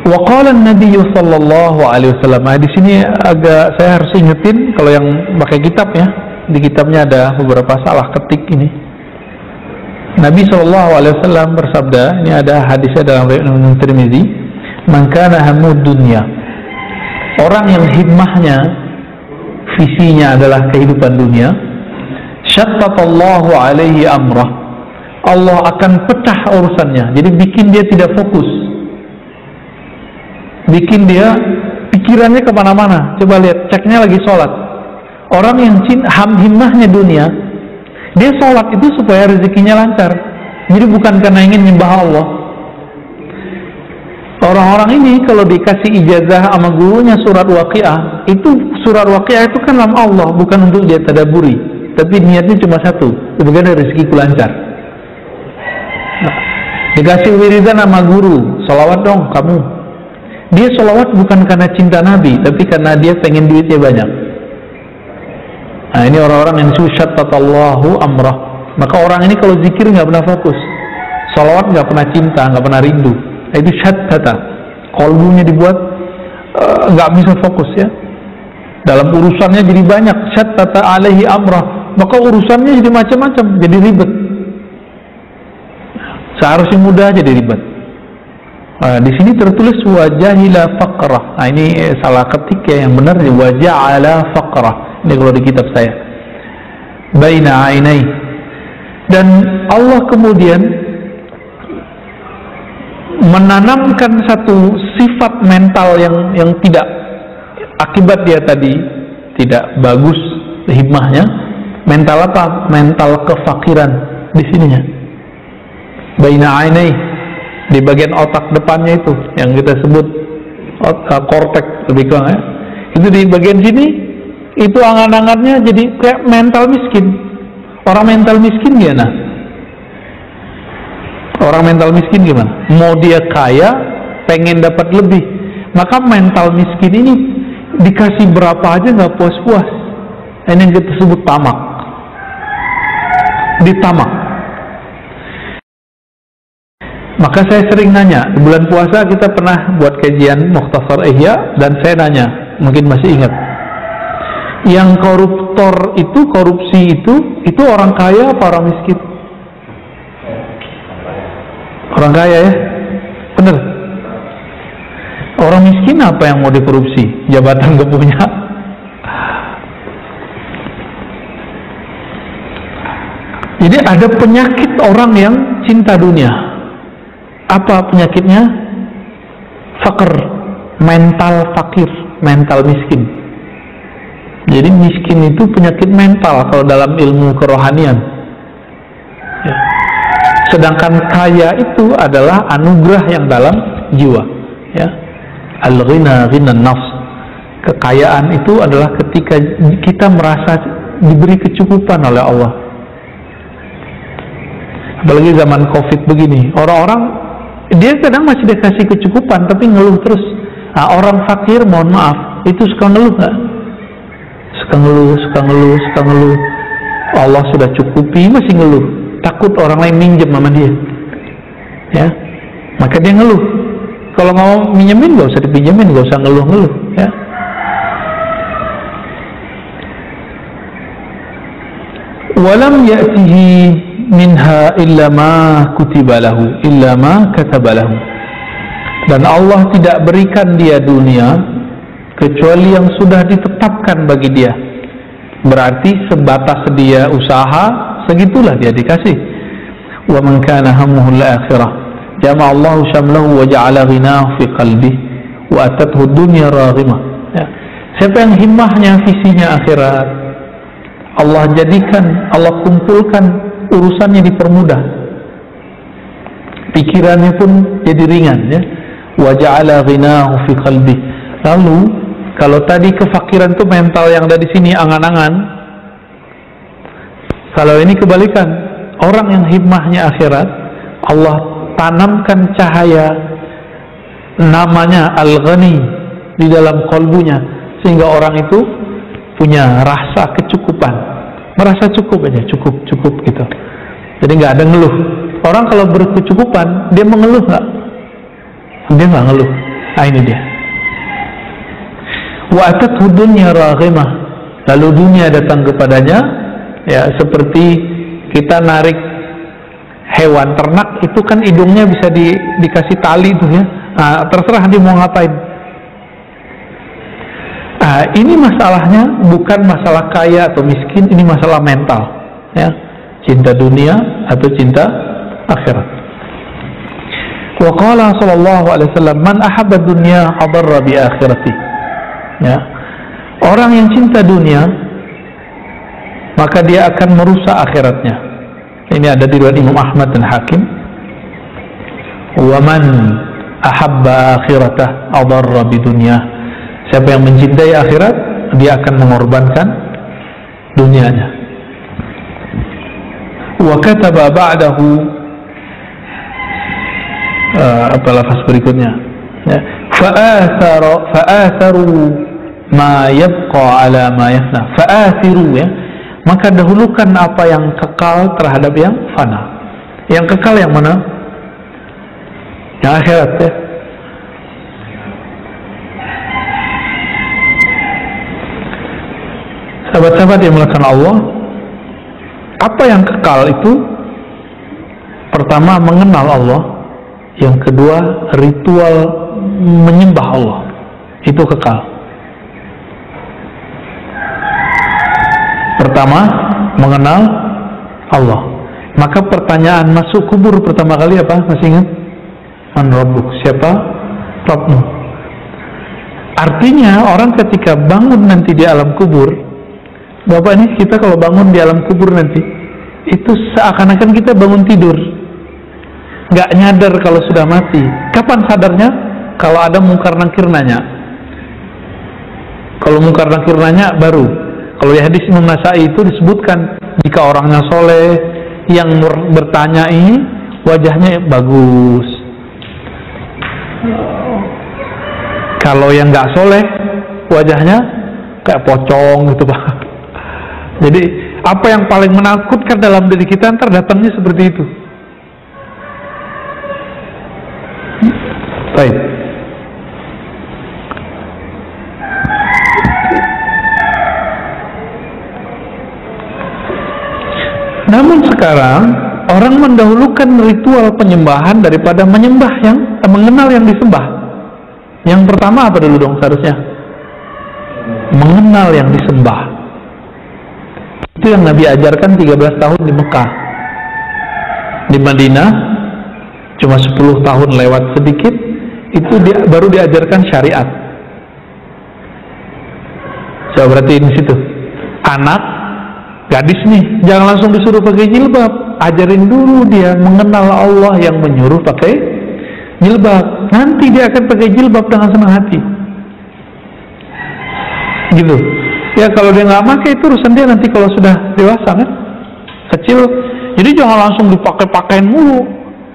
Wa qala an-nabiy sallallahu alaihi wasallam. Di sini agak saya harus ingetin kalau yang pakai kitab ya. Di kitabnya ada beberapa salah ketik ini. Nabi sallallahu alaihi wasallam bersabda, ini ada hadisnya dalam riwayat Tirmizi, "Man kana hamud dunya." Orang yang himmahnya, visinya adalah kehidupan dunia, syattatallahu alaihi amrah. Allah akan pecah urusannya. Jadi bikin dia tidak fokus. Bikin dia pikirannya kemana-mana. Coba lihat, ceknya lagi sholat. Orang yang himmahnya dunia, dia sholat itu supaya rezekinya lancar. Jadi bukan karena ingin nyembah Allah. Orang-orang ini kalau dikasih ijazah sama gurunya surat Waqiah, itu surat Waqiah itu kan nama Allah, bukan untuk dia tadaburi. Tapi niatnya cuma satu, sebagai rezekiku lancar. Nah, dikasih wiridan sama guru, sholawat dong kamu. Dia sholawat bukan karena cinta Nabi, tapi karena dia pengen duitnya banyak. Nah, ini orang-orang yang syattatallahu amrah. Maka orang ini kalau zikir nggak pernah fokus, sholawat nggak pernah cinta, nggak pernah rindu. Itu syattata, kolbunya dibuat nggak bisa fokus ya. Dalam urusannya jadi banyak, syattata alaihi amrah. Maka urusannya jadi macam-macam, jadi ribet. Seharusnya mudah jadi ribet. Di sini tertulis wajahila faqrah. Nah, ini salah ketik ya, yang benar waja'ala faqrah. Ini kalau di kitab saya. Baina ainai. Dan Allah kemudian menanamkan satu sifat mental yang tidak, akibat dia tadi tidak bagus himmahnya. Mental apa? Mental kefakiran di sininya. Baina ainai. Di bagian otak depannya itu yang kita sebut korteks lebih kurang ya, itu di bagian sini itu angan-angannya jadi kayak mental miskin. Orang mental miskin gimana? Orang mental miskin gimana? Mau dia kaya, pengen dapat lebih, maka mental miskin ini dikasih berapa aja nggak puas-puas. Ini yang kita sebut tamak. Ditamak. Maka saya sering nanya, di bulan puasa kita pernah buat kajian Mukhtasar Ihya, dan saya nanya, mungkin masih ingat, yang koruptor itu, korupsi itu orang kaya apa orang miskin? Orang kaya ya, bener. Orang miskin apa yang mau dikorupsi? Jabatan gak punya. Jadi ada penyakit orang yang cinta dunia. Apa penyakitnya? Fakir, mental fakir, mental miskin. Jadi miskin itu penyakit mental kalau dalam ilmu kerohanian ya. Sedangkan kaya itu adalah anugerah yang dalam jiwa ya. Al-ghina ghinan nafs. Kekayaan itu adalah ketika kita merasa diberi kecukupan oleh Allah. Apalagi zaman Covid begini, orang-orang dia kadang masih dikasih kecukupan tapi ngeluh terus. Nah, orang fakir mohon maaf itu suka ngeluh nggak? Suka ngeluh. Allah sudah cukupi masih ngeluh, takut orang lain minjem sama dia ya, maka dia ngeluh. Kalau mau minjemin nggak usah dipinjemin, nggak usah ngeluh ya. Walam ya'tihi minha illa ma kutiba lahu illa ma kataba lahu. Dan Allah tidak berikan dia dunia kecuali yang sudah ditetapkan bagi dia. Berarti sebatas dia usaha segitulah dia dikasih. Wa man kana hammuhu al-akhirah jama'a Allahu syamlahu wa ja'ala ghinahu fi qalbihi wa atathu dunya raghimah ya. Siapa yang himmahnya visinya akhirat, Allah jadikan, Allah kumpulkan urusannya dipermudah, pikirannya pun jadi ringan ya. Wa ja'ala ghinahu fi qalbi. Lalu kalau tadi kefakiran itu mental yang ada di sini, angan-angan, kalau ini kebalikan, orang yang himmahnya akhirat, Allah tanamkan cahaya namanya Al-Ghani di dalam kalbunya, sehingga orang itu punya rasa kecukupan, merasa cukup aja, cukup gitu. Jadi nggak ada ngeluh. Orang kalau berkecukupan dia mengeluh nggak? Dia nggak ngeluh. Nah, ini dia. Wa atathu dunya raghimah, lalu dunia datang kepadanya, ya seperti kita narik hewan ternak itu kan hidungnya bisa dikasih tali tuh ya. Nah, terserah dia mau ngapain. Nah, ini masalahnya bukan masalah kaya atau miskin, ini masalah mental, ya. Cinta dunia atau cinta akhirat. Wa qala sallallahu alaihi wasallam, man ahabba dunya adarra bi akhirati. Ya. Orang yang cinta dunia maka dia akan merusak akhiratnya. Ini ada di riwayat Imam Ahmad dan Hakim. Wa man ahabba akhiratah adarra bi dunya. Siapa yang mencintai akhirat, dia akan mengorbankan dunianya. Wa kataba ba'dahu, apa lafaz berikutnya, ya, fa'atharu ma yabqa ala ma yafna. Fa'athiru, ya, maka dahulukan apa yang kekal terhadap yang fana. Yang kekal yang mana? Yang akhirat, ya. Sahabat-sahabat yang dimuliakan Allah, apa yang kekal itu pertama mengenal Allah, yang kedua ritual menyembah Allah, itu kekal. Pertama mengenal Allah, maka pertanyaan masuk kubur pertama kali apa? Masih ingat? Man rabbuk, siapa Rabbmu? Artinya orang ketika bangun nanti di alam kubur, Bapak ini kita kalau bangun di alam kubur nanti, itu seakan-akan kita bangun tidur, nggak nyadar kalau sudah mati. Kapan sadarnya? Kalau ada mungkar nakir nanya. Kalau mungkar nakir nanya baru. Kalau di hadis Imam Nasai itu disebutkan, jika orangnya soleh, yang bertanya ini wajahnya bagus. Kalau yang nggak soleh, wajahnya kayak pocong gitu Pak. Jadi apa yang paling menakutkan dalam diri kita ntar datangnya seperti itu. Baik. Namun sekarang orang mendahulukan ritual penyembahan daripada menyembah yang mengenal yang disembah. Yang pertama apa dulu dong seharusnya? Mengenal yang disembah. Itu yang Nabi ajarkan 13 tahun di Mekah. Di Madinah cuma 10 tahun lewat sedikit, itu baru diajarkan syariat. So, berarti di situ anak gadis nih jangan langsung disuruh pakai jilbab, ajarin dulu dia mengenal Allah yang menyuruh pakai jilbab. Nanti dia akan pakai jilbab dengan senang hati. Gitu. Ya kalau dia nggak pakai itu urusan dia nanti kalau sudah dewasa kan, kecil. Jadi jangan langsung dipakai-pakain mulu.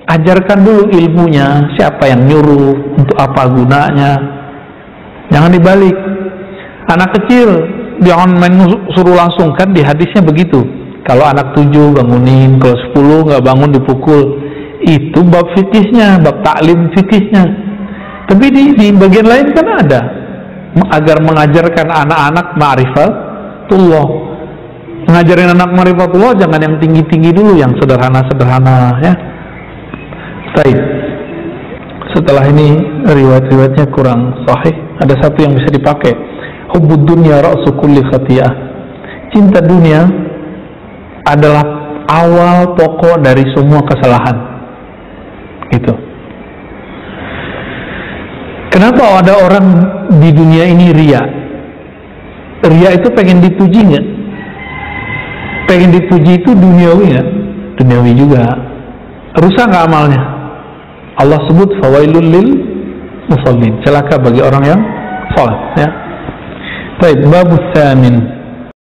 Ajarkan dulu ilmunya, siapa yang nyuruh, untuk apa gunanya. Jangan dibalik. Anak kecil jangan main suruh langsung, kan di hadisnya begitu. Kalau anak 7 bangunin, kalau 10 nggak bangun dipukul. Itu bab fikihnya, bab taklim fikihnya. Tapi di bagian lain kan ada, agar mengajarkan anak-anak ma'rifatullah. Mengajarin anak ma'rifatullah jangan yang tinggi-tinggi dulu, yang sederhana-sederhana, ya. Baik. Setelah ini riwayat-riwayatnya kurang sahih. Ada satu yang bisa dipakai. Hubbud dunya ra'su kulli khati'ah. Cinta dunia adalah awal pokok dari semua kesalahan. Gitu. Kenapa ada orang di dunia ini ria? Ria itu pengen dipuji nggak? Pengen dipuji itu duniawi nggak? Duniawi juga. Rusak nggak amalnya? Allah sebut fawailul lil musallin, celaka bagi orang yang salat. Ya. Baik, babus tsamin.